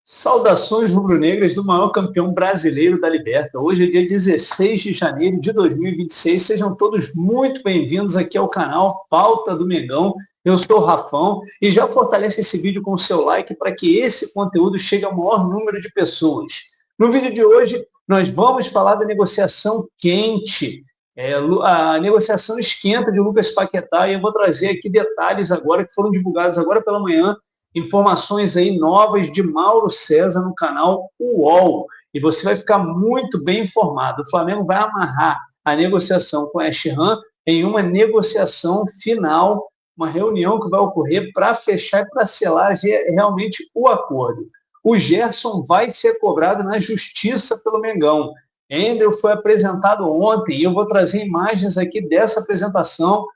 Saudações rubro-negras do maior campeão brasileiro da Liberta. Hoje é dia 16 de janeiro de 2026. Sejam todos muito bem-vindos aqui ao canal Pauta do Mengão. Eu sou o Rafão e já fortalece esse vídeo com o seu like para que esse conteúdo chegue ao maior número de pessoas. No vídeo de hoje, nós vamos falar da negociação quente. A negociação esquenta de Lucas Paquetá e eu vou trazer aqui detalhes agora que foram divulgados agora pela manhã. Informações aí novas de Mauro César no canal UOL. E você vai ficar muito bem informado. O Flamengo vai amarrar a negociação com a West Ham em uma negociação final, uma reunião que vai ocorrer para fechar e para selar realmente o acordo. O Gerson vai ser cobrado na justiça pelo Mengão. Endel foi apresentado ontem e eu vou trazer imagens aqui dessa apresentação,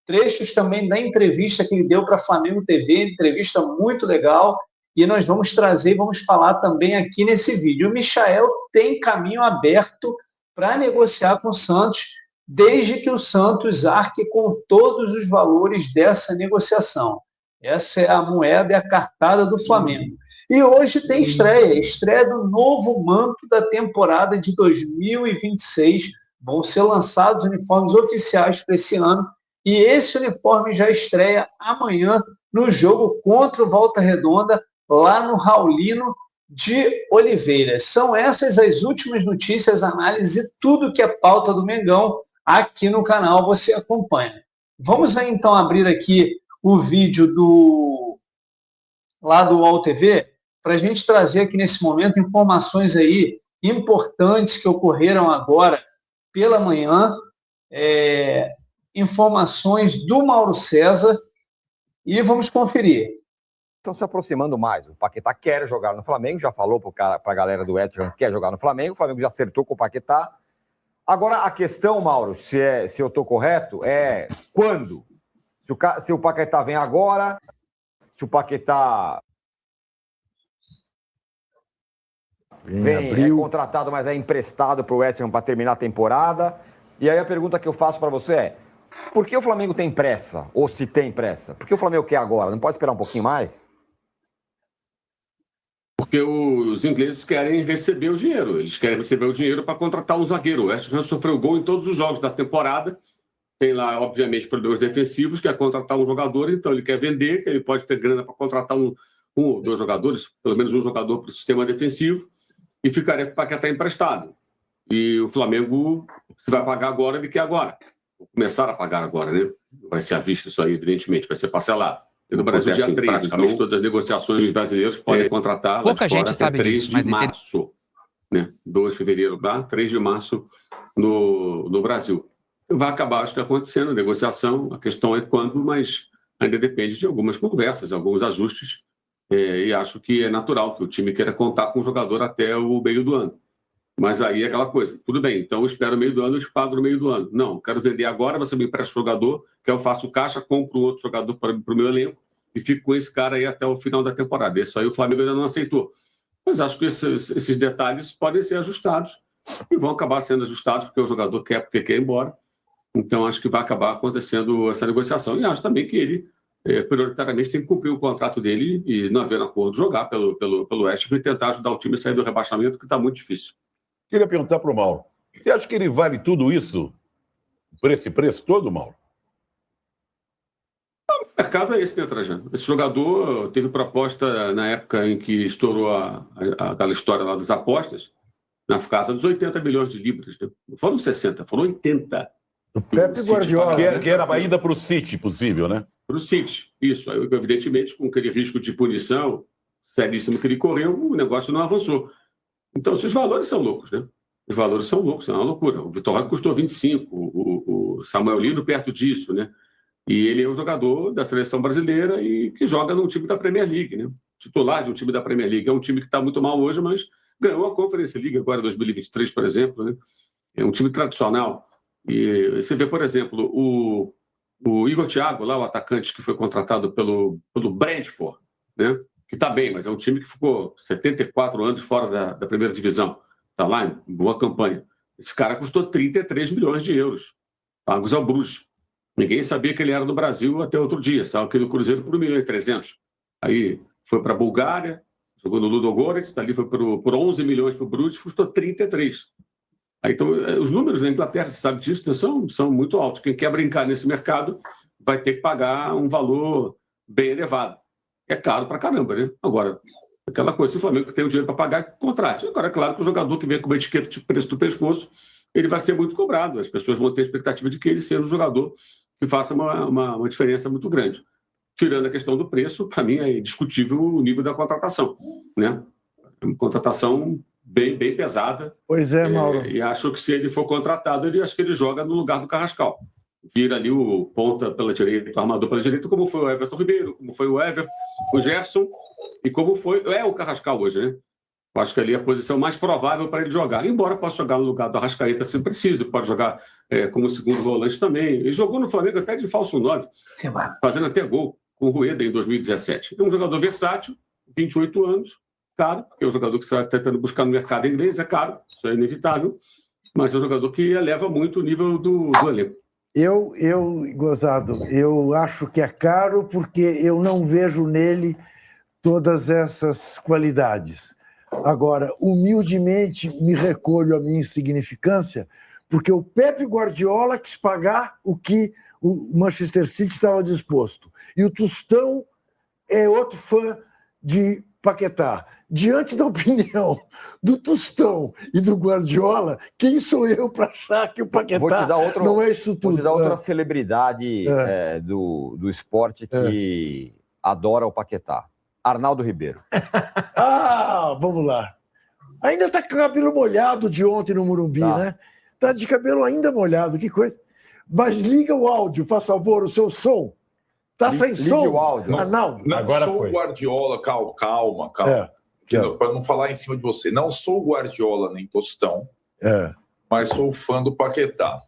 trechos também da entrevista que ele deu para a Flamengo TV, entrevista muito legal, e nós vamos trazer e vamos falar também aqui nesse vídeo. O Michael tem caminho aberto para negociar com o Santos, desde que o Santos arque com todos os valores dessa negociação. Essa é a moeda e a cartada do Flamengo. E hoje tem estreia do novo manto da temporada de 2026. Vão ser lançados uniformes oficiais para esse ano, e esse uniforme já estreia amanhã no jogo contra o Volta Redonda, lá no Raulino de Oliveira. São essas as últimas notícias, análises e tudo que é pauta do Mengão aqui no canal você acompanha. Vamos aí, então, abrir aqui o vídeo lá do UOL TV para a gente trazer aqui nesse momento informações aí importantes que ocorreram agora pela manhã, informações do Mauro César, e vamos conferir. Estão se aproximando mais. O Paquetá quer jogar no Flamengo, já falou para a galera do West Ham que quer jogar no Flamengo, o Flamengo já acertou com o Paquetá. Agora, a questão, Mauro, se eu estou correto, é quando? Se o Paquetá vem agora, se o Paquetá vem contratado, mas é emprestado para o West Ham para terminar a temporada. E aí a pergunta que eu faço para você é: por que o Flamengo tem pressa? Ou se tem pressa? Por que o Flamengo quer agora? Não pode esperar um pouquinho mais? Porque os ingleses querem receber o dinheiro. Eles querem receber o dinheiro para contratar um zagueiro. O West Ham sofreu gol em todos os jogos da temporada. Tem lá, obviamente, problemas defensivos, quer contratar um jogador, então ele quer vender, que ele pode ter grana para contratar um ou dois jogadores, pelo menos um jogador para o sistema defensivo, e ficaria com o Paquetá emprestado. E o Flamengo, se vai pagar agora, ele quer agora. Vou começar a pagar agora, né? Vai ser à vista isso aí, evidentemente, vai ser parcelado. E no Brasil, dia 3, praticamente então, todas as negociações dos brasileiros podem contratar pouca gente sabe 3 disso, de mas março. Né? 2 de fevereiro lá, 3 de março no Brasil. Vai acabar, acho que, acontecendo a negociação. A questão é quando, mas ainda depende de algumas conversas, alguns ajustes. E acho que é natural que o time queira contar com o jogador até o meio do ano. Mas aí é aquela coisa, tudo bem, então eu espero o meio do ano, eu te pago no meio do ano. Não, quero vender agora, você me empresta o jogador, que eu faço caixa, compro outro jogador para o meu elenco e fico com esse cara aí até o final da temporada. Isso aí o Flamengo ainda não aceitou. Mas acho que esses detalhes podem ser ajustados e vão acabar sendo ajustados porque o jogador quer, porque quer ir embora. Então acho que vai acabar acontecendo essa negociação. E acho também que ele, prioritariamente, tem que cumprir o contrato dele e, não havendo acordo, jogar pelo West Ham e tentar ajudar o time a sair do rebaixamento, que está muito difícil. Queria perguntar para o Mauro, você acha que ele vale tudo isso, por esse preço todo, Mauro? O mercado é esse, né, Trajano? Esse jogador teve proposta na época em que estourou aquela história lá das apostas, na casa dos 80 milhões de libras. Né? Não foram 60, foram 80. O Pepe Guardiola, que era ainda para o City possível, né? Para o City, isso. Aí, evidentemente, com aquele risco de punição seríssimo que ele correu, o negócio não avançou. Então, os valores são loucos, né? Os valores são loucos, é uma loucura. O Vitor Roque custou 25, o Samuel Lino perto disso, né? E ele é um jogador da seleção brasileira e que joga num time da Premier League, né? Titular de um time da Premier League. É um time que está muito mal hoje, mas ganhou a Conference League agora, 2023, por exemplo, né? É um time tradicional. E você vê, por exemplo, o Igor Thiago, lá, o atacante que foi contratado pelo Brentford, né? Que está bem, mas é um time que ficou 74 anos fora da primeira divisão. Está lá em boa campanha. Esse cara custou 33 milhões de euros, pagos ao Bruges. Ninguém sabia que ele era do Brasil até outro dia, saiu aqui do Cruzeiro por 1.300.000. Aí foi para a Bulgária, Jogou no Ludogorets, dali foi por 11 milhões para o Bruges, custou 33. Então, os números na Inglaterra, você sabe disso, são muito altos. Quem quer brincar nesse mercado vai ter que pagar um valor bem elevado. É caro pra caramba, né? Agora, aquela coisa, se o Flamengo tem o dinheiro para pagar, contrate. Agora, é claro que o jogador que vem com uma etiqueta de preço do pescoço, ele vai ser muito cobrado. As pessoas vão ter a expectativa de que ele seja um jogador que faça uma diferença muito grande. Tirando a questão do preço, para mim é indiscutível o nível da contratação, né? É uma contratação bem pesada. Pois é, Mauro. E acho que se ele for contratado, acho que ele joga no lugar do Carrascal. Vira ali o ponta pela direita, o armador pela direita, como foi o Everton Ribeiro, como foi o Everton, o Gerson, e como foi o Carrascal hoje, né? Eu acho que ali é a posição mais provável para ele jogar. Embora possa jogar no lugar do Arrascaeta se preciso, pode jogar como segundo volante também. Ele jogou no Flamengo até de falso 9, fazendo até gol com o Rueda em 2017. É um jogador versátil, 28 anos, caro, porque é um jogador que você está tentando buscar no mercado inglês, é caro, isso é inevitável, mas é um jogador que eleva muito o nível do elenco. Gozado, eu acho que é caro porque eu não vejo nele todas essas qualidades. Agora, humildemente, me recolho à minha insignificância, porque o Pepe Guardiola quis pagar o que o Manchester City estava disposto. E o Tostão é outro fã de Paquetá. Diante da opinião do Tostão e do Guardiola, quem sou eu para achar que o Paquetá não é isso tudo? Vou te dar outra celebridade do esporte que adora o Paquetá. Arnaldo Ribeiro. Vamos lá. Ainda está com o cabelo molhado de ontem no Morumbi, né? Está de cabelo ainda molhado, que coisa. Mas liga o áudio, faz favor, o seu som. Está sem som, ligue o áudio. Arnaldo. Não Agora sou foi. o Guardiola, calma. Para não falar em cima de você. Não sou o Guardiola nem Tostão, mas sou fã do Paquetá.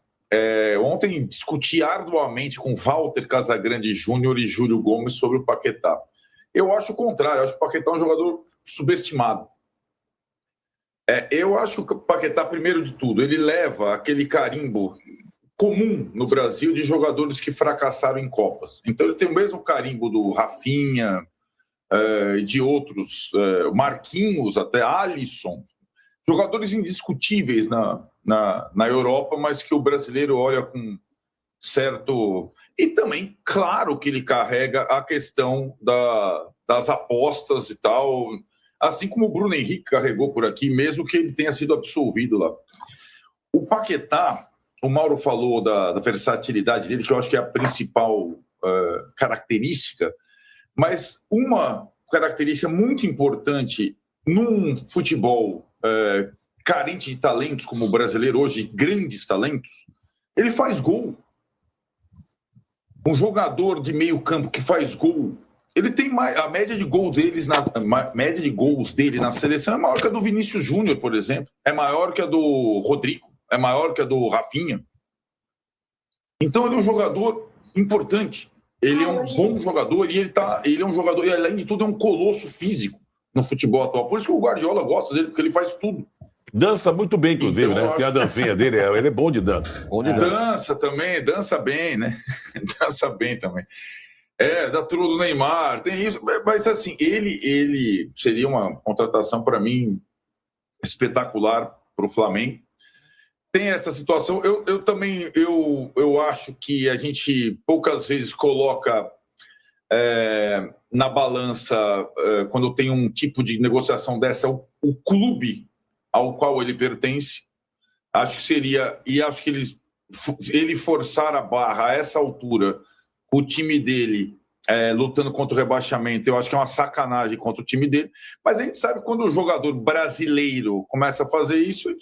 Ontem discuti arduamente com Walter Casagrande Júnior e Júlio Gomes sobre o Paquetá. Eu acho o contrário, eu acho que o Paquetá é um jogador subestimado. Eu acho que o Paquetá, primeiro de tudo, ele leva aquele carimbo comum no Brasil de jogadores que fracassaram em Copas. Então ele tem o mesmo carimbo do Rafinha, de outros, Marquinhos, até Alisson, jogadores indiscutíveis na Europa, mas que o brasileiro olha com certo... E também, claro que ele carrega a questão das apostas e tal, assim como o Bruno Henrique carregou por aqui, mesmo que ele tenha sido absolvido lá. O Paquetá, o Mauro falou da versatilidade dele, que eu acho que é a principal característica, mas uma característica muito importante num futebol carente de talentos, como o brasileiro hoje, grandes talentos, ele faz gol. Um jogador de meio campo que faz gol, ele tem a média de gols dele na seleção é maior que a do Vinícius Júnior, por exemplo. É maior que a do Rodrigo, é maior que a do Rafinha. Então ele é um jogador importante. Ele é um bom jogador e ele é um jogador, e além de tudo, é um colosso físico no futebol atual. Por isso que o Guardiola gosta dele, porque ele faz tudo. Dança muito bem, inclusive, então, né? Tem a dancinha dele, ele é bom de dança. Dança também, dança bem, né? Dança bem também. Da turma do Neymar, tem isso. Mas, assim, ele seria uma contratação, para mim, espetacular para o Flamengo. Tem essa situação. Eu também acho que a gente poucas vezes coloca na balança, quando tem um tipo de negociação dessa, o clube ao qual ele pertence. Acho que seria, e acho que ele forçar a barra a essa altura, o time dele lutando contra o rebaixamento, eu acho que é uma sacanagem contra o time dele. Mas a gente sabe que quando o jogador brasileiro começa a fazer isso,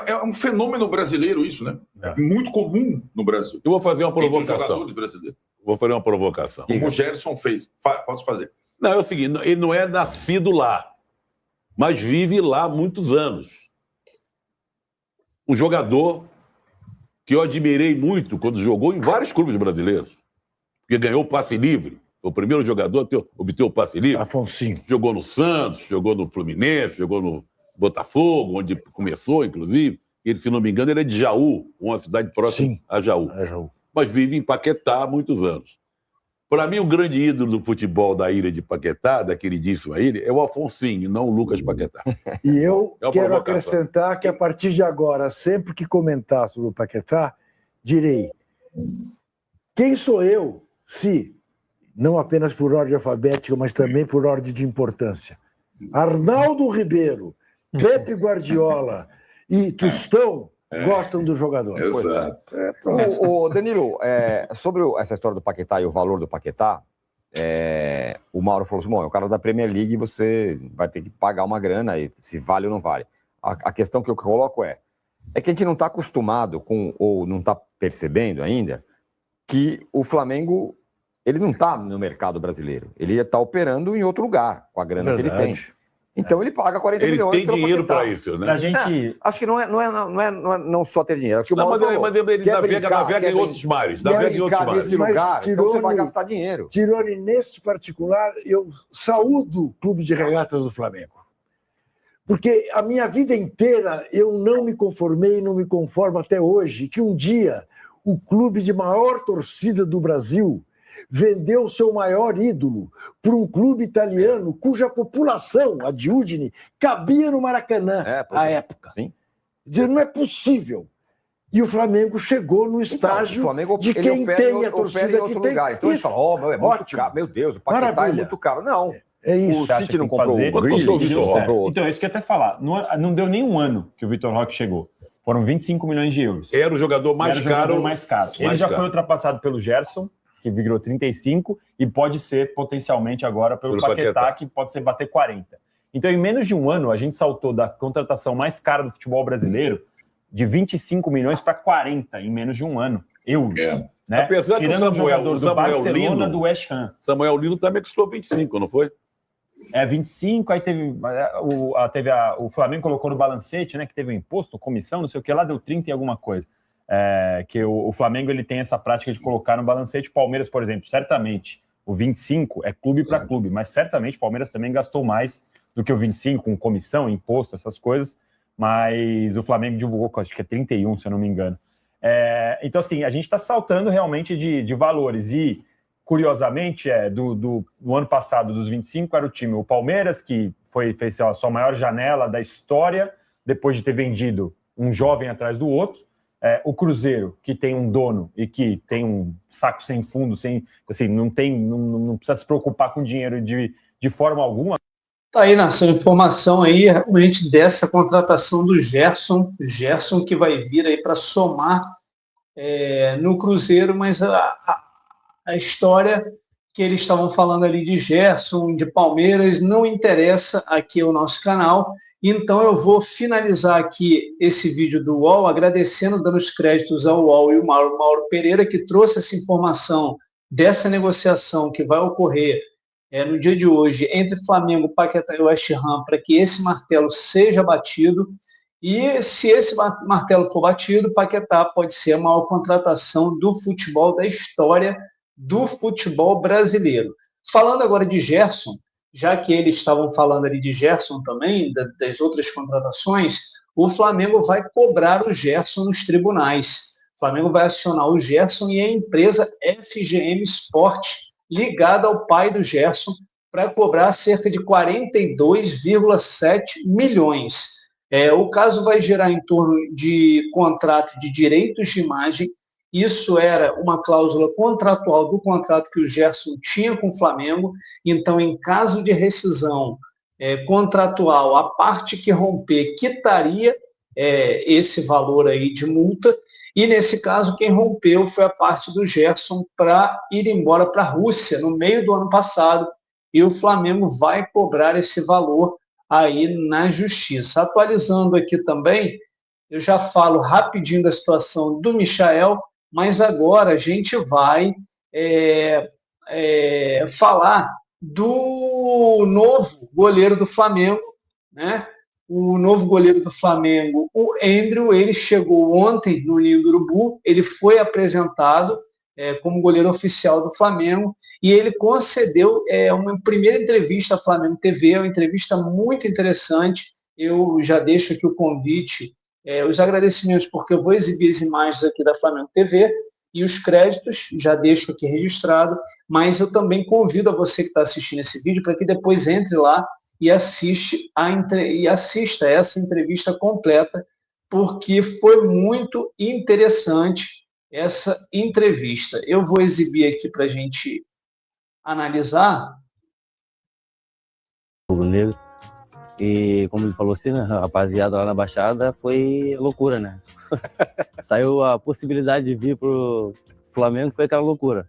é um fenômeno brasileiro isso, né? Muito comum no Brasil. Eu vou fazer uma provocação. Jogadores brasileiros. Vou fazer uma provocação. Como o Gerson fez. Posso fazer? Não, é o seguinte, ele não é nascido lá, mas vive lá há muitos anos. Um jogador que eu admirei muito quando jogou em vários clubes brasileiros, porque ganhou o passe livre. Foi o primeiro jogador a obter o passe livre. Afonsinho. Jogou no Santos, jogou no Fluminense, jogou no Botafogo, onde começou, inclusive. Ele, se não me engano, ele é de Jaú, uma cidade próxima a Jaú. É Jaú. Mas vive em Paquetá há muitos anos. Para mim, o grande ídolo do futebol da ilha de Paquetá, da queridíssima ilha, é o Afonsinho, não o Lucas Paquetá. E eu É uma quero provocação. acrescentar que, a partir de agora, sempre que comentar sobre o Paquetá, direi: quem sou eu se, não apenas por ordem alfabética, mas também por ordem de importância, Arnaldo Ribeiro, Pepe Guardiola e Tostão gostam do jogador? Exato. O Danilo, sobre essa história do Paquetá e o valor do Paquetá, o Mauro falou assim, bom, é o cara da Premier League, você vai ter que pagar uma grana, e se vale ou não vale. A questão que eu coloco é que a gente não está acostumado com, ou não está percebendo ainda, que o Flamengo, ele não está no mercado brasileiro. Ele está operando em outro lugar, com a grana que ele tem. Então ele paga 40 Ele milhões tem pelo dinheiro Paquetá. para isso, né? Pra gente... Acho que não é só ter dinheiro. É o que o Não, Mauro falou. mas ele Quer navega brincar, em outros mares. Navega em outros brincar mares. nesse Mas lugar, então você vai Tirone- gastar dinheiro. Tirone, nesse particular, eu saúdo o Clube de Regatas do Flamengo. Porque a minha vida inteira eu não me conformei e não me conformo até hoje que um dia o clube de maior torcida do Brasil vendeu seu maior ídolo para um clube italiano cuja população, a de Udine, cabia no Maracanã à época. Sim. Dizer, não é possível. E o Flamengo chegou no estágio o Flamengo, de ele quem opera tem em a outro, torcida opera em outro que tem. lugar. Então ele Isso. fala, é muito Ótimo. caro. Meu Deus, o Paquetá é Maravilha. muito caro. Não, É isso. o Você acha City que não tem que comprou fazer? o Grealish, Quanto custou o Vitor comprou outro. Então, é isso que eu ia até falar. Não deu nem um ano que o Vitor Roque chegou. Foram 25 milhões de euros. Era o jogador mais Era o caro. jogador mais caro. Ele mais já caro. foi ultrapassado pelo Gerson, que virou 35, e pode ser potencialmente agora pelo Paquetá, que pode ser bater 40. Então, em menos de um ano, a gente saltou da contratação mais cara do futebol brasileiro de 25 milhões para 40 em menos de um ano. Euros. Né? Apesar que o Tirando um Samuel- jogador o do Samuel Barcelona, Lino- do West Ham. Samuel Lino também custou 25, não foi? 25, aí teve o Flamengo colocou no balancete, né, que teve o imposto, comissão, não sei o que, lá deu 30 e alguma coisa. Que o Flamengo ele tem essa prática de colocar no balancete. Palmeiras, por exemplo, certamente o 25 é clube para clube, mas certamente o Palmeiras também gastou mais do que o 25, com comissão, imposto, essas coisas, mas o Flamengo divulgou, acho que é 31, se eu não me engano. Então, assim, a gente está saltando realmente de valores e, curiosamente, no ano passado, dos 25, era o Palmeiras, que fez a sua maior janela da história, depois de ter vendido um jovem atrás do outro. O Cruzeiro, que tem um dono e que tem um saco sem fundo, assim, não precisa se preocupar com dinheiro de forma alguma. Tá aí, Nação, informação aí realmente dessa contratação do Gerson que vai vir aí para somar no Cruzeiro, mas a história que eles estavam falando ali de Gerson, de Palmeiras, não interessa aqui ao nosso canal. Então eu vou finalizar aqui esse vídeo do UOL, agradecendo, dando os créditos ao UOL e o Mauro Pereira, que trouxe essa informação dessa negociação que vai ocorrer no dia de hoje entre Flamengo, Paquetá e West Ham, para que esse martelo seja batido. E se esse martelo for batido, Paquetá pode ser a maior contratação do futebol, da história do futebol brasileiro. Falando agora de Gerson, já que eles estavam falando ali de Gerson também, das outras contratações, o Flamengo vai cobrar o Gerson nos tribunais. O Flamengo vai acionar o Gerson e a empresa FGM Sport, ligada ao pai do Gerson, para cobrar cerca de 42,7 milhões. O caso vai gerar em torno de contrato de direitos de imagem. Isso era uma cláusula contratual do contrato que o Gerson tinha com o Flamengo. Então, em caso de rescisão contratual, a parte que romper quitaria esse valor aí de multa. E, nesse caso, quem rompeu foi a parte do Gerson para ir embora para a Rússia no meio do ano passado. E o Flamengo vai cobrar esse valor aí na justiça. Atualizando aqui também, eu já falo rapidinho da situação do Michael, mas agora a gente vai falar do novo goleiro do Flamengo, né? O novo goleiro do Flamengo, o Andrew, ele chegou ontem no Ninho do Urubu, ele foi apresentado como goleiro oficial do Flamengo e ele concedeu uma primeira entrevista à Flamengo TV, uma entrevista muito interessante. Eu já deixo aqui o convite, os agradecimentos, porque eu vou exibir as imagens aqui da Flamengo TV, e os créditos, já deixo aqui registrado, mas eu também convido a você que está assistindo esse vídeo para que depois entre lá e assista essa entrevista completa, porque foi muito interessante essa entrevista. Eu vou exibir aqui para a gente analisar. Rubro-negro. E como ele falou assim, né, a rapaziada lá na Baixada foi loucura, né? Saiu a possibilidade de vir pro Flamengo, foi aquela loucura.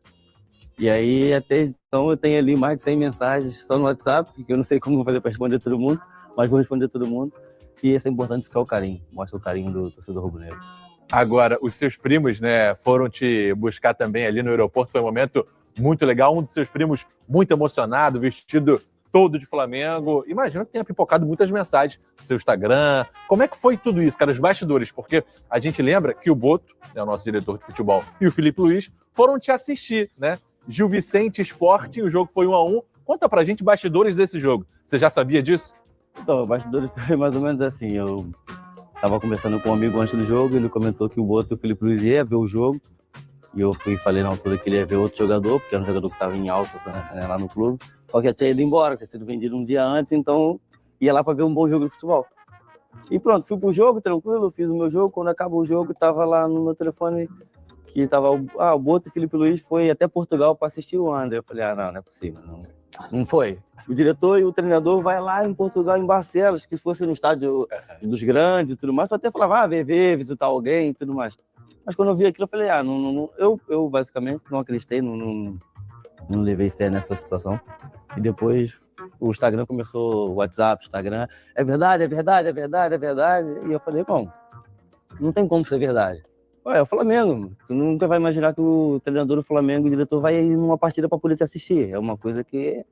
E aí até então eu tenho ali mais de 100 mensagens só no WhatsApp, que eu não sei como vou fazer para responder todo mundo, mas vou responder todo mundo. E isso é importante ficar o carinho, mostra o carinho do torcedor rubro-negro. Agora, os seus primos, né, foram te buscar também ali no aeroporto, foi um momento muito legal, um dos seus primos muito emocionado, vestido todo de Flamengo. Imagino que tenha pipocado muitas mensagens no seu Instagram. Como é que foi tudo isso, cara, os bastidores? Porque a gente lembra que o Boto, né, o nosso diretor de futebol, e o Felipe Luiz foram te assistir, né? Gil Vicente Sporting, o jogo foi 1-1. Conta pra gente bastidores desse jogo. Você já sabia disso? Então, o bastidores foi mais ou menos assim, eu estava conversando com um amigo antes do jogo, ele comentou que o Boto e o Felipe Luiz ia ver o jogo, e eu falei na altura que ele ia ver outro jogador, porque era um jogador que estava em alta, né, lá no clube, só que já tinha ido embora, tinha sido vendido um dia antes, então ia lá para ver um bom jogo de futebol. E pronto, fui pro jogo, tranquilo, fiz o meu jogo, quando acabou o jogo, estava lá no meu telefone, que estava, o Boto e o Felipe Luiz foi até Portugal para assistir o André. Eu falei, não é possível, não foi. O diretor e o treinador vai lá em Portugal, em Barcelos, que se fosse no estádio dos grandes e tudo mais, eu até falava, ver, visitar alguém e tudo mais. Mas quando eu vi aquilo, eu falei, eu basicamente não acreditei, não levei fé nessa situação. E depois o Instagram começou, o WhatsApp, Instagram, é verdade. E eu falei, bom, não tem como ser verdade. É o Flamengo, tu nunca vai imaginar que o treinador do Flamengo, o diretor, vai ir numa partida para poder te assistir. É uma coisa que,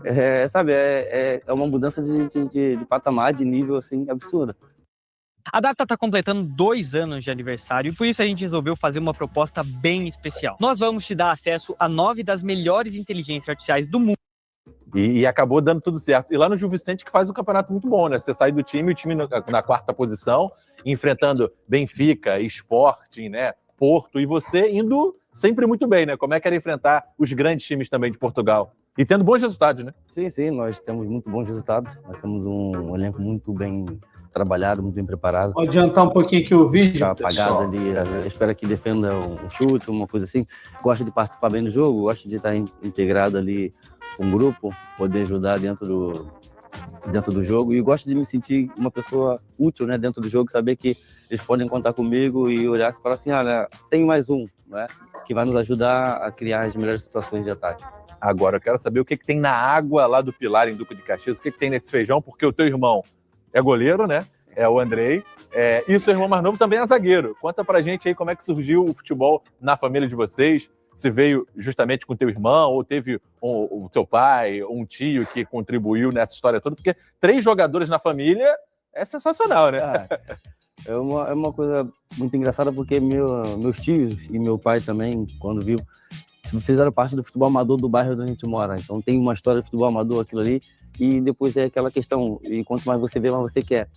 é uma mudança de patamar, de nível, assim, absurda. A data está completando 2 anos de aniversário e por isso a gente resolveu fazer uma proposta bem especial. Nós vamos te dar acesso a 9 das melhores inteligências artificiais do mundo. E acabou dando tudo certo. E lá no Gil Vicente que faz um campeonato muito bom, né? Você sai do time, o time na 4ª posição, enfrentando Benfica, Sporting, né? Porto, e você indo sempre muito bem, né? Como é que era enfrentar os grandes times também de Portugal? E tendo bons resultados, né? Sim, nós temos muito bons resultados. Nós temos um elenco muito bem trabalhado, muito bem preparado. Pode adiantar um pouquinho aqui o vídeo, tá apagado ali, espero que defenda um chute, uma coisa assim. Gosto de participar bem do jogo, gosto de estar integrado ali com o grupo, poder ajudar dentro do jogo, e gosto de me sentir uma pessoa útil, né, dentro do jogo, saber que eles podem contar comigo e olhar e falar assim, tem mais um, né, que vai nos ajudar a criar as melhores situações de ataque. Agora, eu quero saber o que tem na água lá do Pilar, em Duque de Caxias, o que tem nesse feijão, porque o teu irmão é goleiro, né? É o Andrei. E o seu irmão mais novo também é zagueiro. Conta pra gente aí como é que surgiu o futebol na família de vocês. Se veio justamente com teu irmão, ou teve o teu pai, um tio que contribuiu nessa história toda, porque 3 jogadores na família é sensacional, né? É uma coisa muito engraçada, porque meus tios e meu pai também, quando viu, fizeram parte do futebol amador do bairro onde a gente mora. Então tem uma história de futebol amador, aquilo ali. E depois é aquela questão, e quanto mais você vê, mais você quer.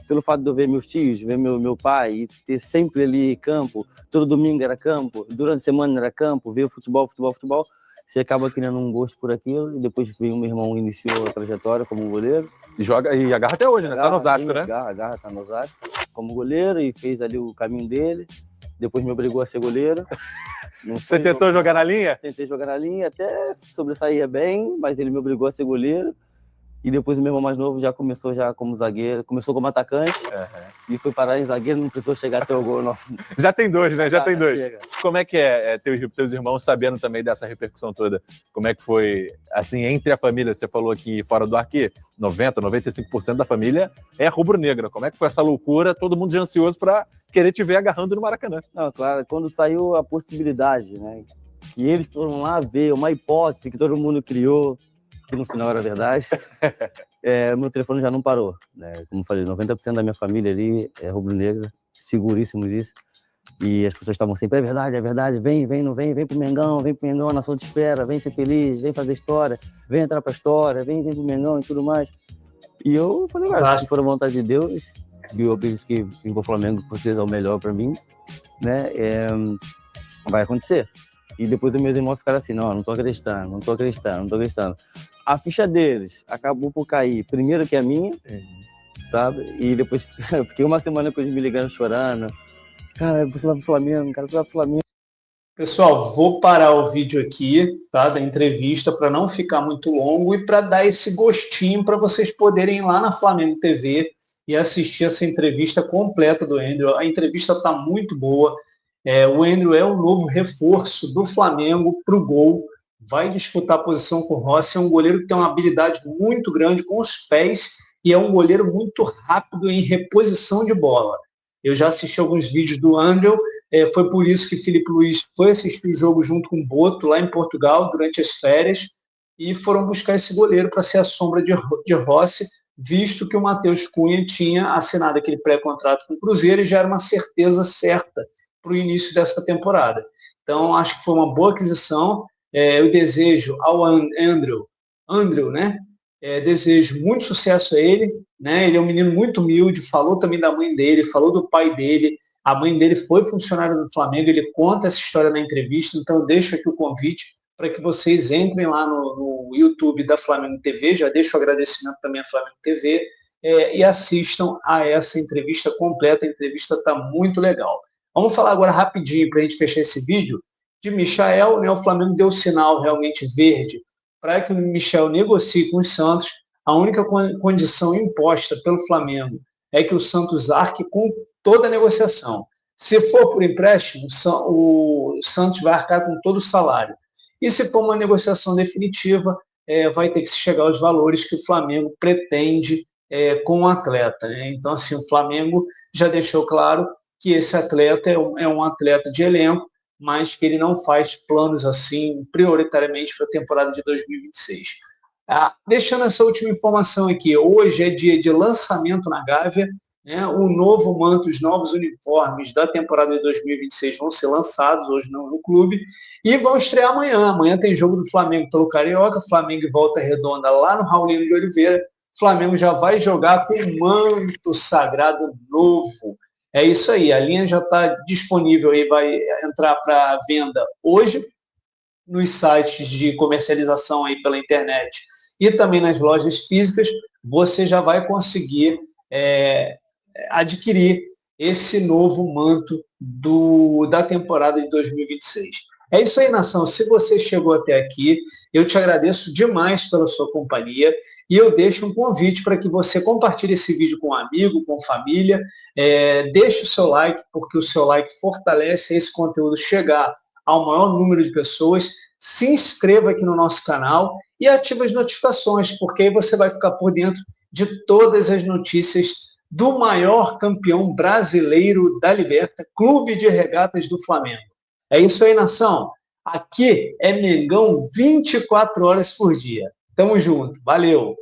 Pelo fato de eu ver meus tios, ver meu pai, e ter sempre ali campo, todo domingo era campo, durante a semana era campo, ver o futebol, você acaba criando um gosto por aquilo, e depois veio o meu irmão, iniciou a trajetória como goleiro. E agarra até hoje, né? Tá no Osasco, né? Agarra, tá no Osasco, como goleiro, e fez ali o caminho dele, depois me obrigou a ser goleiro. Você tentou jogar na linha? Tentei jogar na linha, até sobressaía bem, mas ele me obrigou a ser goleiro. E depois o meu irmão mais novo já começou como zagueiro, começou como atacante, e foi parar em zagueiro, não precisou chegar até o gol, não. Já tem 2, né? Já tem 2. Chega. Como é que é teus irmãos sabendo também dessa repercussão toda? Como é que foi, assim, entre a família? Você falou aqui fora do ar que 95% da família é rubro-negra. Como é que foi essa loucura? Todo mundo já ansioso para querer te ver agarrando no Maracanã. Não, claro, quando saiu a possibilidade, né? Que eles foram lá ver, uma hipótese que todo mundo criou, que no final era verdade, meu telefone já não parou, né? Como falei, 90% da minha família ali é rubro-negra, seguríssimo disso, e as pessoas estavam sempre, é verdade, vem pro Mengão, a nação te espera, vem ser feliz, vem fazer história, vem entrar pra história, vem pro Mengão e tudo mais. E eu falei, se for a vontade de Deus, e eu acredito que vir pro Flamengo, vocês é o melhor pra mim, né? vai acontecer. E depois os meus irmãos ficaram assim, não tô acreditando, não tô acreditando. A ficha deles acabou por cair, primeiro que a minha, sabe? E depois eu fiquei uma semana com eles me ligando, chorando. Cara, você vai pro Flamengo, cara, você vai pro Flamengo. Pessoal, vou parar o vídeo aqui, tá, da entrevista, para não ficar muito longo e para dar esse gostinho para vocês poderem ir lá na Flamengo TV e assistir essa entrevista completa do Andrew. A entrevista está muito boa. O Andrew é o novo reforço do Flamengo para o gol. Vai disputar a posição com o Rossi. É um goleiro que tem uma habilidade muito grande com os pés e é um goleiro muito rápido em reposição de bola. Eu já assisti alguns vídeos do Andrew, foi por isso que Filipe Luís foi assistir o jogo junto com o Boto, lá em Portugal, durante as férias, e foram buscar esse goleiro para ser a sombra de Rossi, visto que o Matheus Cunha tinha assinado aquele pré-contrato com o Cruzeiro e já era uma certeza certa para o início dessa temporada. Então, acho que foi uma boa aquisição. Eu desejo ao Andrew, né? Desejo muito sucesso a ele, né? Ele é um menino muito humilde, falou também da mãe dele, falou do pai dele. A mãe dele foi funcionária do Flamengo, ele conta essa história na entrevista, então eu deixo aqui o convite para que vocês entrem lá no YouTube da Flamengo TV, já deixo o agradecimento também à Flamengo TV, e assistam a essa entrevista completa, a entrevista está muito legal. Vamos falar agora rapidinho, para a gente fechar esse vídeo, de Michael, né? O Flamengo deu sinal realmente verde para que o Michel negocie com os Santos. A única condição imposta pelo Flamengo é que o Santos arque com toda a negociação. Se for por empréstimo, o Santos vai arcar com todo o salário. E se for uma negociação definitiva, vai ter que se chegar aos valores que o Flamengo pretende com o atleta, né? Então, assim, o Flamengo já deixou claro que esse atleta é um atleta de elenco, mas que ele não faz planos assim prioritariamente para a temporada de 2026. Deixando essa última informação aqui, hoje é dia de lançamento na Gávea, né? O novo manto, os novos uniformes da temporada de 2026 vão ser lançados hoje no clube e vão estrear amanhã. Amanhã tem jogo do Flamengo pelo Carioca, Flamengo e Volta Redonda lá no Raulino de Oliveira. Flamengo já vai jogar com manto sagrado novo. É isso aí, a linha já está disponível e vai entrar para venda hoje nos sites de comercialização aí pela internet e também nas lojas físicas. Você já vai conseguir adquirir esse novo manto da temporada de 2026. É isso aí, nação. Se você chegou até aqui, eu te agradeço demais pela sua companhia e eu deixo um convite para que você compartilhe esse vídeo com um amigo, com família, deixe o seu like, porque o seu like fortalece esse conteúdo chegar ao maior número de pessoas. Se inscreva aqui no nosso canal e ative as notificações, porque aí você vai ficar por dentro de todas as notícias do maior campeão brasileiro da Liberta, Clube de Regatas do Flamengo. É isso aí, nação. Aqui é Mengão 24 horas por dia. Tamo junto. Valeu!